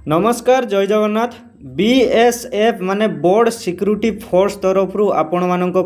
नमस्कार जय जगन्नाथ। बीएसएफ माने बोर्ड सिक्यूरिटी फोर्स तरफ आपण मानक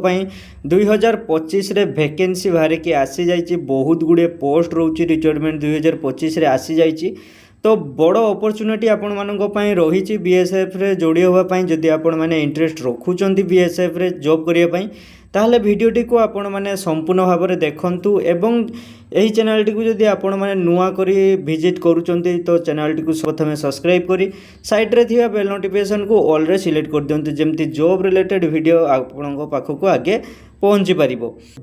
2025 रे वैकेंसी बाहर की आसी जाइए। बहुत गुड़े पोस्ट रोचे रिक्रुटमेंट 2025 रे आसी जाइए। तो बड़ अपॉर्चुनिटी आपण मानक रही बीएसएफ रे जोड़ी होगापाई। जदि आपण माने इंटरेस्ट रखुचंती बीएसएफ रे जॉब करिया ताहले वीडियोटी को आपण माने संपूर्ण भाव में देखंतु एवं यही चैनल को जदि आपण माने नुआ करी विजिट करूचंती तो चैनल को प्रथमे सब्सक्राइब करी साइड रे थिया बेल नोटिफिकेशन को ऑल रे सिलेक्ट कर दियंतु, जेमती जॉब रिलेटेड वीडियो आपण पाखक आगे पहुँची पार।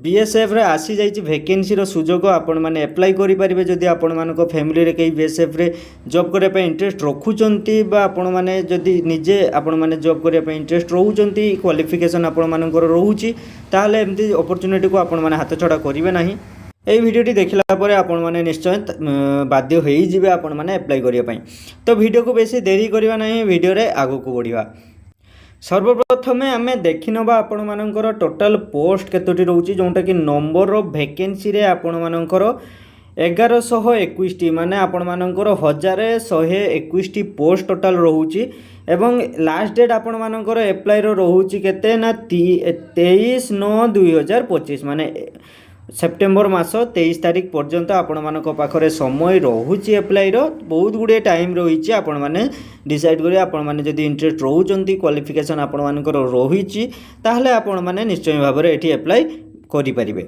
बीएसएफ रे आसी जाइए वैकेंसी सुजोग आपण माने अप्लाई करि परिबे। जदि आपण मानक फैमिली रे कई बीएसएफ रे जॉब करबा पे इंटरेस्ट रखुचंती बा आपण माने जदि निजे आपण माने जॉब करबा पे इंटरेस्ट रहउचंती, क्वालिफिकेशन आपण मानकर रहउची, ताहले एमती अपॉर्चुनिटी को आपण माने हाथ छड़ा करिवे नाही। এই ভিডিওটি देखला पर आपण माने निश्चय बाध्य हो जिवे आपण माने अप्लाई करिया पई। तो वीडियो को बेसी देरी करिवा नाही, वीडियो रे आगो को बढ़िया। सर्वप्रथम आम देखि नबा आपण मानकर टोटल पोस्ट केतोटी रहउची, जोंटा कि नंबर ऑफ वैकेंसी रे आपण मानकर 1121 माने आपण मानकर 1121 पोस्ट टोटल रहउची एवं लास्ट डेट आपण मानकर अप्लाई रो रहउची केते ना 23/9/2025 माने सेप्टेम्बर मास 23 तारीख पर्यंत आपण मानक पाखरे समय रहुची अप्लाई रो। बहुत गुड़े टाइम रही आपण माने डिसाइड करिया। आपण माने जदि इंटरेस्ट रहउचंती, क्वालिफिकेशन आपण मानकर रहिची, ताहले आपण माने निश्चय भाव में एठी अप्लाई करि परिबे।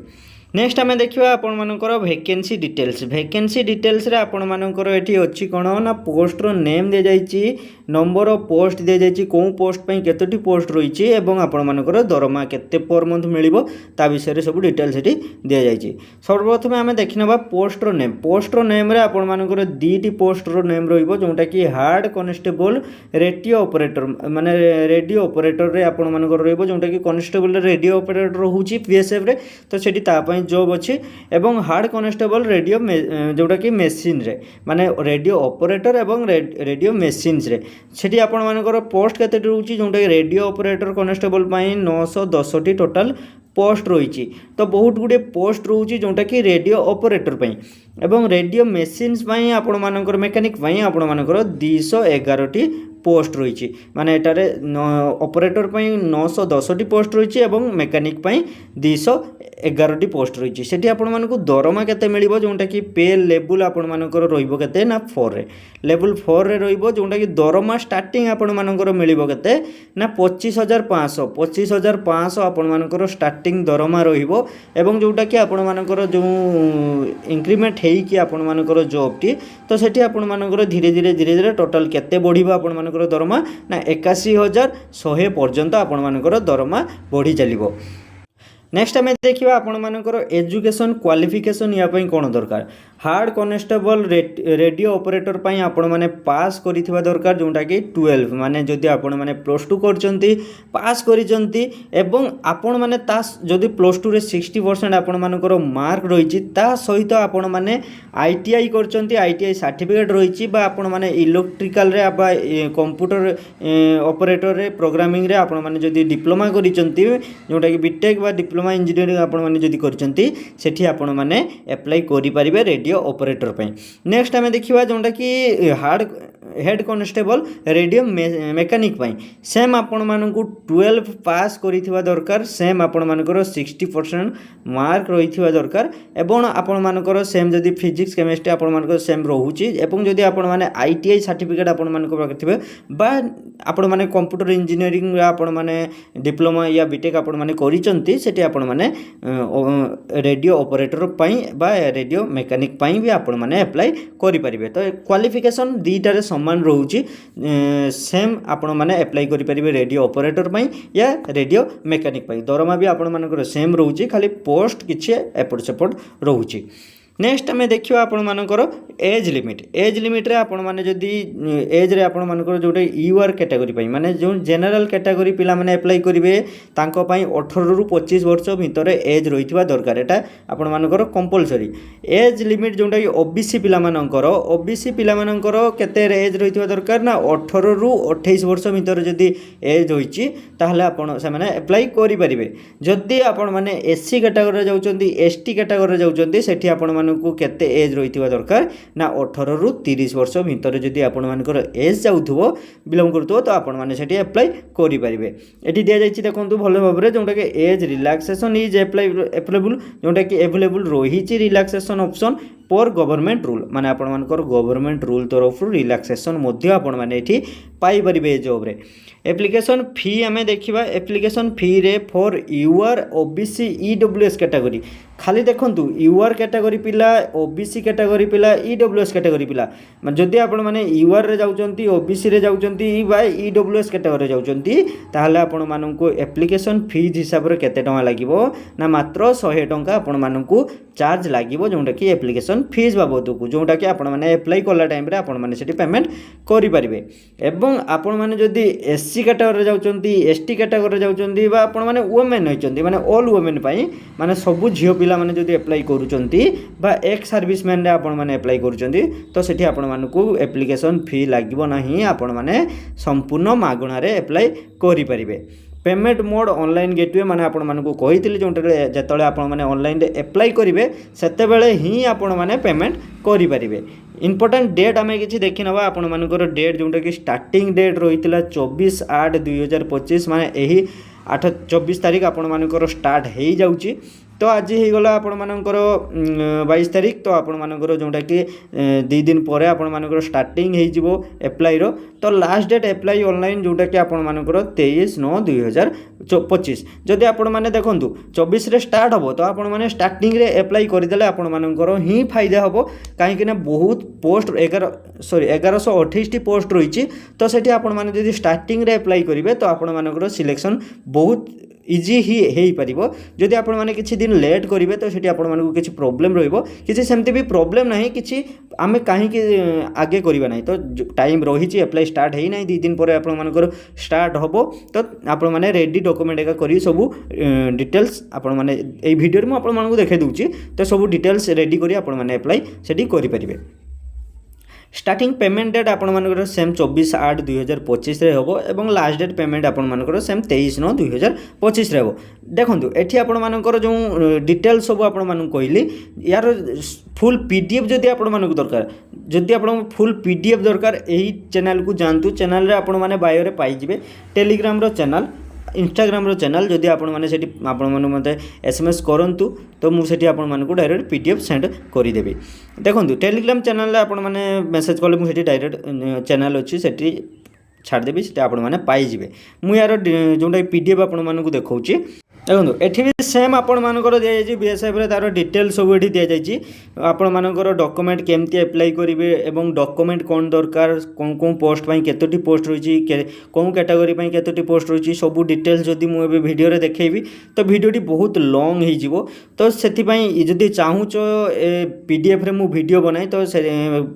नेक्स्ट आम देखा आपण मानकर वैकेंसी डिटेल्स। वैकेंसी डिटेल्स रे आपण मानकर एठी अछि कोन ना पोस्ट रो नेम दे जाइछि, नंबर ऑफ पोस्ट दे जाइछि, को पोस्ट पई केतोटी पोस्ट रहिछि एवं आपण मानकर दरमा केते पर मंथ मिलिबो ता विषय रे सब डिटेल्स एठी दे जाइछि। सर्वप्रथम आम देखिनबा पोस्ट रो नेम। पोस्ट रो नेम रे आपण मानकर दीटी पोस्ट रो नेम रहिबो, जोंटा कि हार्ड कांस्टेबल रेडियो ऑपरेटर माने रेडियो ऑपरेटर रे आपण मानकर रहिबो, जोंटा कि कांस्टेबल रेडियो ऑपरेटर रहउछि बीएसएफ रे। तो सेठी ता पई जॉब अच्छी एवं हार्ड कांस्टेबल रेडियो जोटा कि मेसीन रे माने रेडियो ऑपरेटर एवं रेडियो मेसीन्स रे सेठी आपण मानकर पोस्ट केते रहउछि, जोटा कि रेडियो ऑपरेटर कांस्टेबल पई 910 टी टोटल पोस्ट रही। तो बहुत गुड़े पोस्ट रोचे जोटा कि रेडियो ऑपरेटर पई एवं रेडियो मेसीन्स पई आपण मानकर मेकानिक पई आपण मानकर 211 टी पोस्ट रही। माने एटारे ऑपरेटर पई 910 टी पोस्ट रही एवं मेकानिक पई 211 टी पोस्ट रही। सेठी आपण मानकु दरमा केते मिलिबो, जोंटा कि पे लेवल आपण मानकर रहिबो केते ना 4 रे लेवल 4 रे रहिबो, जोंटा कि दरमा स्टार्टिंग आपण मानकर मिलिबो केते ना 25,500 आपण मानकर स्टार्टिंग दरमा रहिबो एवं जोंटा कि आपण मानकर जो इंक्रीमेंट हेई कि आपण मानकर जॉब टी। तो सेठी आपण मानकर धीरे धीरे टोटल केते बढ़िबो आपण मानकर दरमा ना 81,100 पर्यंत आपण मानकर दरमा बढ़ी चलिबो। नेक्स्ट आम देखा आपण मानकर एजुकेशन क्वालिफिकेशन या कौन दरकार। हार्ड कांस्टेबल रेडियो ऑपरेटर पाई आपण माने पास करिथिबा दरकार, जोंटा कि 12 माने जदि आपण माने +2 करचंती पास करिचंती एवं आपण माने ता जदि +2 रे 60% आपण मानकर मार्क रहिछि, ता सहित आपण माने आईटीआई करचंती, आईटीआई सर्टिफिकेट रहिछि बा आपण माने इलेक्ट्रिकल रे बा कंप्यूटर ऑपरेटर रे प्रोग्रामिंग रे आपण माने जदि डिप्लोमा करिचंती, जोंटा कि बीटेक बा डिप्लोमा इंजीनियरिंग आपण माने जदि करचंती सेठी आपण माने अप्लाई करि परिबे रेडियो ऑपरेटर पे। नेक्स्ट आम देखा जोटा कि hard head constable radio mechanic पाई सेम आपण मानकु 12 पास करिथिबा दरकार, सेम आपण मानकर 60% मार्क रहिथिबा दरकार एवं आपण मानकर सेम जदि फिजिक्स केमिस्ट्री आपण मानकर सेम रहउची एवं जदि आपण माने आईटीआई सर्टिफिकेट आपण मानकर रखिथिबे बा आपण माने कंप्यूटर इंजीनियरिंग आपण माने डिप्लोमा या बीटेक आपण माने करिचंती, सेठी आपण माने रेडियो ऑपरेटर पाई बा रेडियो मेकानिक पाई भी आपण माने अप्लाई करि परिबे। तो क्वालिफिकेशन दीटारे समान रहउची, सेम आपण माने अप्लाई करि परिबे रेडियो ऑपरेटर पाई या रेडियो मेकानिक पाई। दरमा भी आपण मानकर सेम रहउची, खाली पोस्ट किछि एपट सेपट रहउची। नेक्स्ट आम देखा आपण मानकर एज लिमिट। एज लिमिट रे आपण माने जदि एज रे आपण मानकर जोटे यूआर कैटेगरी पई माने जो जनरल कैटेगरी पिला माने अप्लाई करिवे तांको पई 18 रु 25 वर्ष भितर एज रहितबा दरकार। एटा आपण मानकर कंपलसरी एज लिमिट जोटा कि ओबीसी पिला मानकर केते एज रहितबा दरकार ना 18 रु 28 वर्ष भितर जदि एज होईची ताहले आपण से माने अप्लाई करि परिबे। जदि आपण माने एससी कैटेगरी रे जाउचंती, एसटी कैटेगरी रे जाउचंती, सेठी आपण मानकु केते एज रहिथिबा दरकार ना 18 रु 30 वर्ष भितर जदि आपण मानकर एज जाउथबो बिलोंग करथबो तो आपण माने सेठी अप्लाई करि परिबे। एठी दिया जायछि देखंतु भलो भाबरे जोंटा के एज रिलैक्सेशन इज अप्लाइबल जोंटा कि अवेलेबल रहिछि रिलैक्सेशन ऑप्शन पर गवर्नमेंट रूल माने आपण मानकर गवर्नमेंट रूल तरफ रिलैक्सेशन मध्य आपण माने एठी पाई परिबे जॉब रे। एप्लिकेशन फी आमे देखिबा एप्लिकेशन फी रे for UR OBC EWS category खाली देखंतु यूआर कैटेगरी पिला ओबीसी कैटेगरी पिला ईडब्ल्यूएस कैटेगरी पिला जदि आपण माने यूआर रे जाउचंती ओबीसी रे जाउचंती बा ईडब्ल्यूएस कैटेगरी रे जाउचंती ताहाले आपण माननकु एप्लिकेशन फीस हिसाब रे केते टका लागिवो ना मात्र 100 टका आपण माननकु चार्ज लागिवो जोंटा कि एप्लिकेशन फीस बाबदकु जोंटा कि आपण माने अप्लाई करला टाइम रे आपण माने सेठी पेमेंट करि परिबे। एवं आपण माने जदि एससी कैटेगरी रे जाउचंती एसटी कैटेगरी रे जाउचंती बा आपण माने वुमेन होइचंती माने ऑल वुमेन पई माने सब झियो पिला माने जदि अप्लाई करूचंती बा एक्स सर्विसमैन रे आपण माने अप्लाई करूचंती तो सेठी आपण मानकु एप्लिकेशन फी लागिवो नाही आपण माने संपूर्ण मागणा रे अप्लाई करि परिबे। पेमेंट मोड ऑनलाइन गेटवे माने आपण मानकु कहितली जोंटा जेतले आपण माने ऑनलाइन रे अप्लाई करिवे सेते बेले ही आपण माने पेमेंट करि परिबे। इंपोर्टेंट डेट आमे किछि देखि नबा आपण मानकर डेट जोंटा कि स्टार्टिंग डेट रहितला 24/8/2025 माने एही 24 तारीख आपण मानकर स्टार्ट हेई जाउची तो आज ही गला आपण मानकर 22 तारीख तो आपण मानकर जोंटा कि 2 दिन परे आपण मानकर स्टार्टिंग हेई जिवो अप्लाई रो तो लास्ट डेट अप्लाई ऑनलाइन जोंटा कि आपण मानकर 23/9/2025 जदि आपण माने देखंतु 24 रे स्टार्ट हबो तो आपण माने स्टार्टिंग रे अप्लाई करि देले आपण मानकर ही फायदा हबो काहे कि ना बहुत पोस्ट 1128 टी पोस्ट रहिछि तो सेठी आपण माने जदि स्टार्टिंग रे अप्लाई करिवे तो आपण मानकर सिलेक्शन बहुत इजी ही हेई परिबो। जदि आपण माने किछि दिन लेट करिवे तो सेठी आपण मानकु किछि प्रॉब्लम रहइबो किछि सेमति भी प्रॉब्लम नाही किछि आमे काहे कि आगे करिबा नाही तो टाइम रहिछि अप्लाई स्टार्ट हेई नाही 2 दिन परे आपण मानकर स्टार्ट हबो तो आपण माने रेडी डॉक्यूमेंट एका करी सब डिटेल्स आपण माने एई वीडियो रे म आपण मानकु देखाइ दउछि तो सब डिटेल्स रेडी करी आपण माने अप्लाई सेठी करि परिबे। स्टार्टिंग पेमेंट डेट आपण मानकर सेम 24/8/2025 रे होबो एवं लास्ट डेट पेमेंट आपण मानकर सेम 23/9/2025 रे होबो। देखंतु एठी आपण मानकर जो डिटेल सब आपण मानन कहली यार फुल पीडीएफ जदि आपण मानक दरकार जदि आपण फुल पीडीएफ दरकार एही चैनल को जानतु चैनल रे आपण माने बायो रे पाई जिवे टेलीग्राम रो चैनल इंस्टाग्राम रो चैनल जदि आपण माने सेठी आपण माने मते एसएमएस करंतु तो मु सेठी आपण मानकु डायरेक्ट पीडीएफ सेंड करि देबी। देखंतु टेलीग्राम चैनल रे आपण माने मेसेज कले मु सेठी डायरेक्ट चैनल अछि सेठी छाड़ देबी सेठी आपण माने पाई जिवे। मु यार जोंडा पीडीएफ आपण मानकु देखौची देखो एठी भी सेम आपण मानकर दिया जायछि बीएसएफ रे तार डिटेल सब एठी दिया जायछि आपण मानकर डॉक्यूमेंट केमती अप्लाई करिवे एवं डॉक्यूमेंट कोन दरकार कोन पोस्ट पई केतोटी पोस्ट रहिछि कोन कैटेगरी पई केतोटी पोस्ट रहिछि सब डिटेल्स जदि मु एबे वीडियो रे देखैबी तो वीडियोटी बहुत लॉन्ग हे जिवो तो सेति पई जदि चाहूचो पीडीएफ रे मु वीडियो बनाई तो से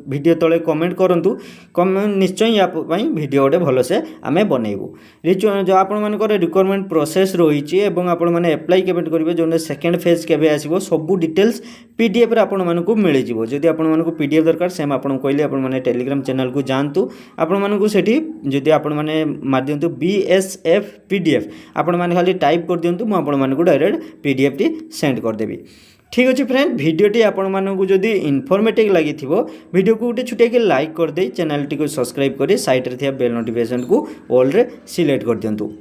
वीडियो तळे कमेंट करंतु कमेंट निश्चय या पई वीडियो ओडे भलो से आमे बनेइबो जो आपण मानकर रिक्वायरमेंट प्रोसेस रहिछि एवं आपण माने अप्लाई केबे करिवे जोने सेकंड फेज केबे आसीबो सब डिटेल्स पीडीएफ रे आपण मानकु मिलि जिवो। जदि आपण मानकु पीडीएफ दरकार सेम आपण कहले आपण माने टेलीग्राम चैनल को जानतु आपण मानकु सेठी जदि आपण माने मार दियंतु बीएसएफ पीडीएफ आपण माने खाली टाइप कर दियंतु मु आपण मानकु डायरेक्ट पीडीएफ टी सेंड कर देबी। ठीक अच्छे फ्रेंड वीडियोटी आपण मानकु जदि इनफॉर्मेटिव लागि थिबो वीडियो को गोटे छुटिया के लाइक कर दे चैनल टी को सब्सक्राइब करी साइड रे थिया बेल नोटिफिकेशन को ऑल रे सिलेक्ट कर दियंतु।